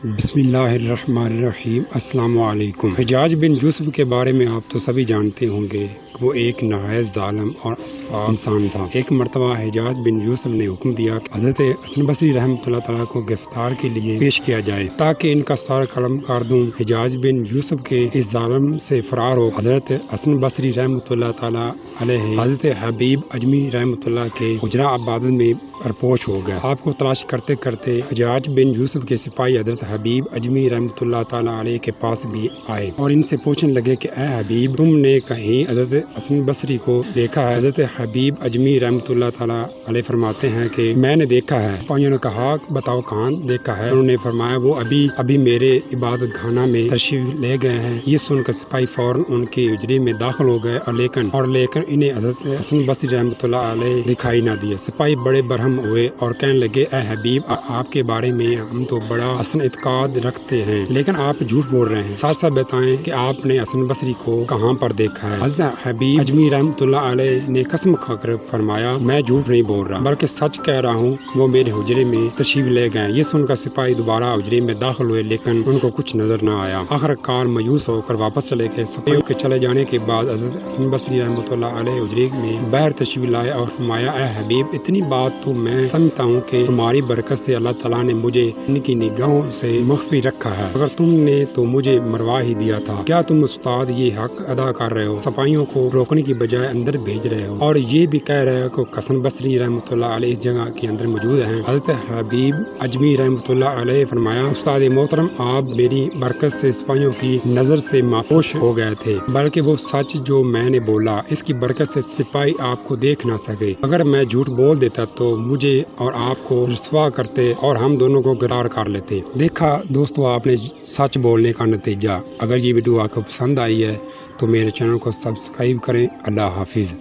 بسم اللہ الرحمن الرحیم۔ السلام علیکم۔ حجاج بن یوسف کے بارے میں آپ تو سبھی جانتے ہوں گے، وہ ایک نہایت ظالم اور اسفاق انسان تھا۔ ایک مرتبہ حجاج بن یوسف نے حکم دیا کہ حضرت حسن بصری رحمۃ اللہ تعالیٰ کو گرفتار کے لیے پیش کیا جائے تاکہ ان کا سر قلم کر دوں۔ حجاج بن یوسف کے اس ظالم سے فرار ہو حضرت حسن بصری رحمۃ اللہ تعالیٰ علیہ حضرت حبیب اجمی رحمۃ اللہ کے حجرہ عبادت میں پرپوش ہو گیا۔ آپ کو تلاش کرتے کرتے حجاج بن یوسف کے سپاہی حضرت حبیب اجمی رحمۃ اللہ تعالیٰ علیہ کے پاس بھی آئے اور ان سے پوچھنے لگے کہ اے حبیب، تم نے کہیں حضرت حسن بصری کو دیکھا ہے؟ حضرت حبیب اجمی رحمۃ اللہ تعالیٰ علیہ فرماتے ہیں کہ میں نے دیکھا ہے۔ سپاہیوں نے کہا بتاؤ کہاں دیکھا ہے؟ انہوں نے فرمایا وہ ابھی میرے عبادت خانہ میں تشریف لے گئے ہیں۔ یہ سن کر سپاہی فوراً ان کے حجرے میں داخل ہو گئے اور لیکن انہیں حضرت حسن بصری رحمۃ اللہ علیہ دکھائی نہ دیے۔ سپاہی بڑے برہم ہوئے اور کہنے لگے اے حبیب، آپ کے بارے میں ہم تو بڑا حسن اعتقاد رکھتے ہیں، لیکن آپ جھوٹ بول رہے ہیں۔ ساتھ ساتھ بتائیں کہ آپ نے حسن بصری کو کہاں پر دیکھا ہے؟ حضرت حبیب اجمی رحمۃ اللہ علیہ نے قسم کھا کر فرمایا میں جھوٹ نہیں بول رہا بلکہ سچ کہہ رہا ہوں، وہ میرے حجرے میں تشریف لے گئے۔ یہ سن کر سپاہی دوبارہ حجرے میں داخل ہوئے لیکن ان کو کچھ نظر نہ آیا۔ آخر کار مایوس ہو کر واپس چلے گئے۔ سپاہیوں کے چلے جانے کے بعد حضرت حسن بصری رحمۃ اللہ علیہ حجرے میں باہر تشریف لائے اور فرمایا اے حبیب، اتنی بات تو میں سمجھتا ہوں کہ تمہاری برکت سے اللہ تعالیٰ نے مجھے ان کی نگاہوں سے مخفی رکھا ہے، اگر تم نے تو مجھے مروا ہی دیا تھا۔ کیا تم استاد یہ حق ادا کر رہے ہو؟ سپاہیوں کو روکنے کی بجائے اندر بھیج رہے ہو اور یہ بھی کہہ رہے ہو کہ حسن بصری رحمۃ اللہ علیہ اس جگہ کے اندر موجود ہیں۔ حضرت حبیب اجمی رحمۃ اللہ علیہ فرمایا استاد محترم، آپ میری برکت سے سپاہیوں کی نظر سے محفوظ ہو گئے تھے، بلکہ وہ سچ جو میں نے بولا اس کی برکت سے سپاہی آپ کو دیکھ نہ سکے۔ اگر میں جھوٹ بول دیتا تو مجھے اور آپ کو رسوا کرتے اور ہم دونوں کو گرفتار کر لیتے۔ دیکھا دوستو آپ نے سچ بولنے کا نتیجہ۔ اگر یہ ویڈیو آپ کو پسند آئی ہے تو میرے چینل کو سبسکرائب کریں۔ اللہ حافظ۔